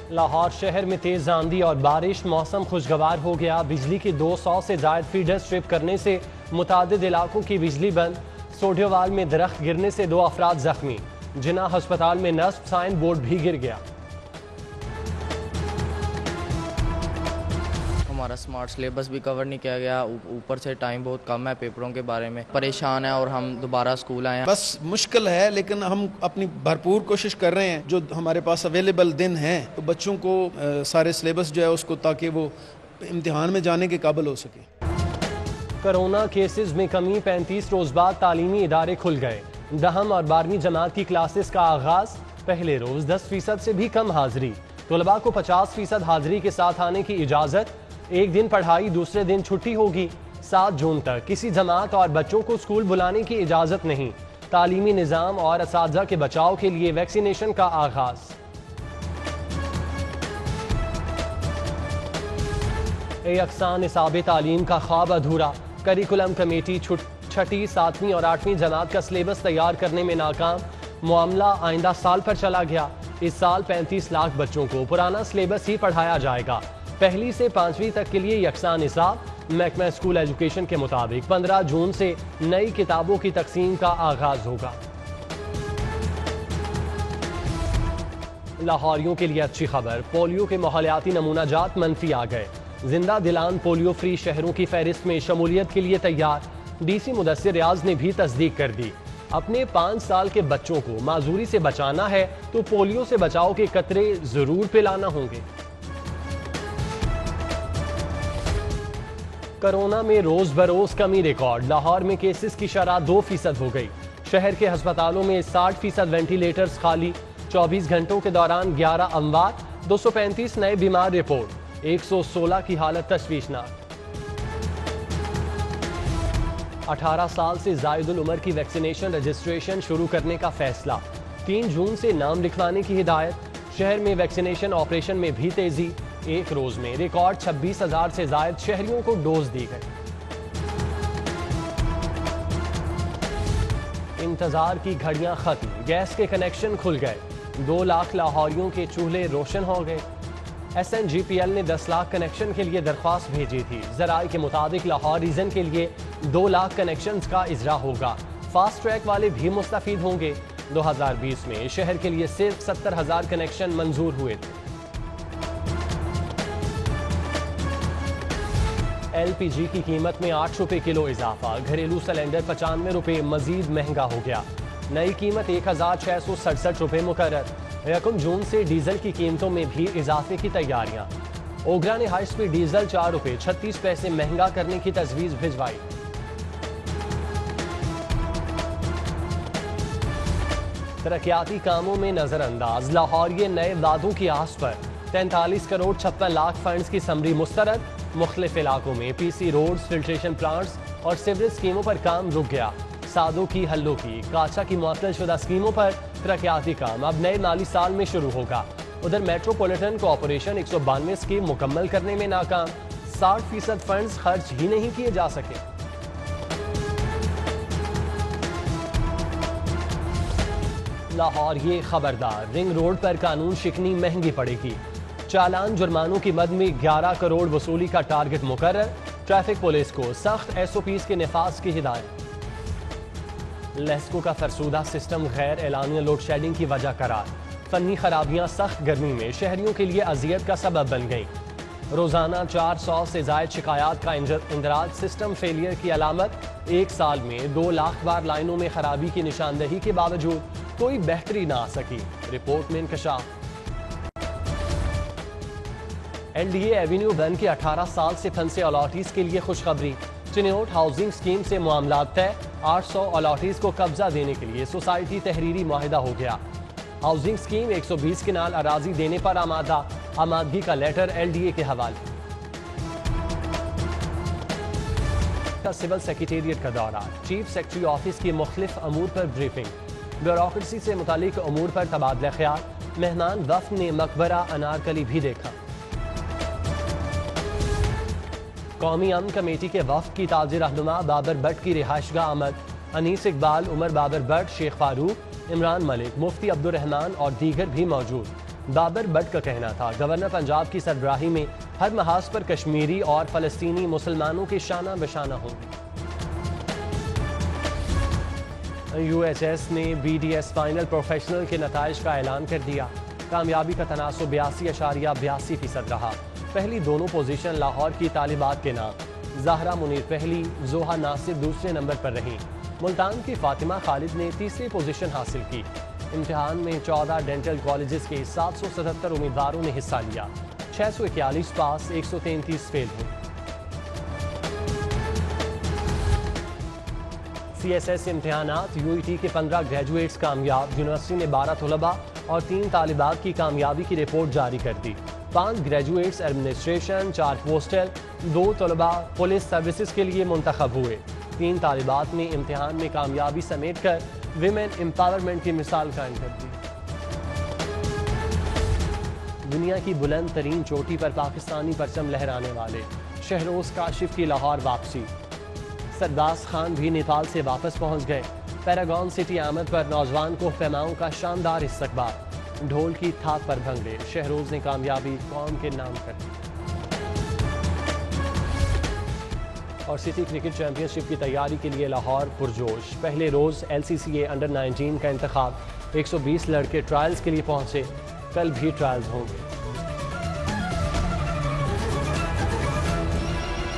لاہور شہر میں تیز آندھی اور بارش، موسم خوشگوار ہو گیا۔ بجلی کی 200 سے زائد فیڈر سٹرپ کرنے سے متعدد علاقوں کی بجلی بند۔ سوڈیوال میں درخت گرنے سے 2 افراد زخمی۔ جناح ہسپتال میں نصب سائن بورڈ بھی گر گیا۔ ہمارا سمارٹ سلیبس بھی کور نہیں کیا گیا، اوپر سے ٹائم بہت کم ہے پیپروں کے بارے میں، پریشان ہیں اور ہم دوبارہ اسکول آئے ہیں۔ بس مشکل ہے، لیکن ہم اپنی بھرپور کوشش کر رہے ہیں جو ہمارے پاس اویلیبل دن ہیں تو بچوں کو سارے سلیبس جو ہے اس کو، تاکہ وہ امتحان میں جانے کے قابل ہو سکے۔ کرونا کیسز میں کمی، 35 روز بعد تعلیمی ادارے کھل گئے۔ 10 اور 12ویں جماعت کی کلاسز کا آغاز، پہلے روز 10% سے بھی کم حاضری۔ طلباء کو 50% حاضری کے ساتھ آنے کی اجازت۔ ایک دن پڑھائی، دوسرے دن چھٹی ہوگی۔ 7 جون تک کسی جماعت اور بچوں کو اسکول بلانے کی اجازت نہیں۔ تعلیمی نظام اور اساتذہ کے بچاؤ کے لیے ویکسینیشن کا آغاز۔ یکساں نصاب تعلیم کا خواب ادھورا، کریکولم کمیٹی چھٹی، 7ویں اور 8ویں جماعت کا سلیبس تیار کرنے میں ناکام۔ معاملہ آئندہ سال پر چلا گیا۔ اس سال 35 لاکھ بچوں کو پرانا سلیبس ہی پڑھایا جائے گا۔ 1 سے 5ویں تک کے لیے یکساں نصاب۔ محکمہ اسکول ایجوکیشن کے مطابق 15 جون سے نئی کتابوں کی تقسیم کا آغاز ہوگا۔ لاہوریوں کے لیے اچھی خبر، پولیو کے ماحولیاتی نمونہ جات منفی آ گئے۔ زندہ دلان پولیو فری شہروں کی فہرست میں شمولیت کے لیے تیار۔ ڈی سی مدثر ریاض نے بھی تصدیق کر دی۔ اپنے 5 سال کے بچوں کو معذوری سے بچانا ہے تو پولیو سے بچاؤ کے قطرے ضرور پلانا ہوں گے۔ کرونا میں روز بروز کمی ریکارڈ، لاہور میں کیسز کی شرح 2% ہو گئی۔ شہر کے ہسپتالوں میں 60% وینٹیلیٹرز خالی۔ 24 گھنٹوں کے دوران 11 اموات، 235 نئے بیمار رپورٹ، 116 کی حالت تشویشناک۔ 18 سال سے زائد العمر کی ویکسینیشن رجسٹریشن شروع کرنے کا فیصلہ۔ 3 جون سے نام لکھوانے کی ہدایت۔ شہر میں ویکسینیشن آپریشن میں بھی تیزی۔ ایک روز میں ریکارڈ 26,000 سے زائد شہریوں کو ڈوز دی گئی۔ انتظار کی گھڑیاں ختم، گیس کے کنیکشن کھل گئے۔ 2 لاکھ لاہوریوں کے چولہے روشن ہو گئے۔ SNGPL نے 10 لاکھ کنیکشن کے لیے درخواست بھیجی تھی۔ ذرائع کے مطابق لاہور ریجن کے لیے 2 لاکھ کنیکشنز کا اجرا ہوگا۔ فاسٹ ٹریک والے بھی مستفید ہوں گے۔ 2020 میں شہر کے لیے صرف 70,000 کنیکشن منظور ہوئے تھے۔ LPG کی قیمت میں 8 روپے کلو اضافہ، گھریلو سلنڈر 95 روپے مزید مہنگا ہو گیا۔ نئی قیمت 1,667 روپے مقرر۔ 1 جون سے ڈیزل کی قیمتوں میں بھی اضافے کی تیاریاں۔ اوگرا نے ہائی سپیڈ ڈیزل 4 روپے 36 پیسے مہنگا کرنے کی تجویز بھجوائی۔ ترقیاتی کاموں میں نظر انداز، لاہوریے نئے وعدوں کی آس پر۔ 43 کروڑ 56 لاکھ فنڈز کی سمری مسترد۔ مختلف علاقوں میں PC روڈز، فلٹریشن پلانٹس اور سیوریج اسکیموں پر کام رک گیا۔ سادوں کی، حلوں کی، کاچا کی معطل شدہ اسکیموں پر ترقیاتی کام اب نئے مالی سال میں شروع ہوگا۔ ادھر میٹروپولیٹن کوآپریشن 192 اسکیم مکمل کرنے میں ناکام، 60% فنڈز خرچ ہی نہیں کیے جا سکے۔ لاہور یہ خبردار، رنگ روڈ پر قانون شکنی مہنگی پڑے گی۔ چالان جرمانوں کی مد میں 11 کروڑ وصولی کا ٹارگٹ مقرر۔ ٹریفک پولیس کو سخت SOPs کے نفاذ کی ہدایت۔ لیسکو کا فرسودہ سسٹم غیر اعلانیہ لوڈ شیڈنگ کی وجہ قرار۔ فنی خرابیاں سخت گرمی میں شہریوں کے لیے اذیت کا سبب بن گئیں۔ روزانہ 400 سے زائد شکایات کا اندراج سسٹم فیلئر کی علامت۔ 1 سال میں 2 لاکھ بار لائنوں میں خرابی کی نشاندہی کے باوجود کوئی بہتری نہ آ سکی، رپورٹ میں انکشاف۔ LDA ایوینیو بند کے 18 سال سے پھنسے الاٹیز کے لیے خوشخبری۔ چنیوٹ ہاؤسنگ اسکیم سے معاملات طے، 800 الاٹیز کو قبضہ دینے کے لیے سوسائٹی تحریری معاہدہ ہو گیا۔ ہاؤسنگ اسکیم 120 کنال اراضی دینے پر آمادہ، آمادگی کا لیٹر LDA کے حوالے۔ سول سیکریٹریٹ کا دورہ، چیف سیکرٹری آفس کی مختلف امور پر بریفنگ۔ بیوروکریسی سے متعلق امور پر تبادلہ خیال۔ مہمان وفد نے مقبرہ انارکلی بھی دیکھا۔ قومی امن کمیٹی کے وفد کی تاج رہنما بابر بٹ کی رہائش گاہ آمد۔ انیس اقبال، عمر بابر بٹ، شیخ فاروق، عمران ملک، مفتی عبدالرحمان اور دیگر بھی موجود۔ بابر بٹ کا کہنا تھا گورنر پنجاب کی سربراہی میں ہر محاذ پر کشمیری اور فلسطینی مسلمانوں کے شانہ بشانہ ہوں گے۔ یو ایچ ایس نے B D S final professional کے نتائج کا اعلان کر دیا۔ کامیابی کا تناسب 82.82% رہا۔ پہلی دونوں پوزیشن لاہور کی طالبات کے نام، زہرا منیر پہلی، زوہا ناصر دوسرے نمبر پر رہیں۔ ملتان کی فاطمہ خالد نے تیسری پوزیشن حاصل کی۔ امتحان میں 14 ڈینٹل کالجز کے 777 امیدواروں نے حصہ لیا۔ 641 پاس، 133 فیل ہوئے۔ سی ایس ایس امتحانات، یو ای ٹی کے 15 گریجویٹس کامیاب۔ یونیورسٹی نے 12 طلباء اور 3 طالبات کی کامیابی کی رپورٹ جاری کر دی۔ 5 گریجویٹس ایڈمنسٹریشن، 4 پوسٹل، 2 طلباء پولیس سروسز کے لیے منتخب ہوئے۔ 3 طالبات نے امتحان میں کامیابی سمیٹ کر ویمن امپاورمنٹ کی مثال قائم کر دی۔ دنیا کی بلند ترین چوٹی پر پاکستانی پرچم لہرانے والے شہروز کاشف کی لاہور واپسی۔ سرباز خان بھی نیپال سے واپس پہنچ گئے۔ پیراگون سٹی آمد پر نوجوان کو پیماؤں کا شاندار استقبال۔ ڈھول کی تھاپ پر بھنگڑے، شہروز نے کامیابی قوم کے نام کر دی۔ اور سٹی کرکٹ چیمپئن شپ کی تیاری کے لیے لاہور پرجوش۔ پہلے روز ایل سی سی اے انڈر 19 کا انتخاب، 120 لڑکے ٹرائلز کے لیے پہنچے۔ کل بھی ٹرائلز ہوں گے۔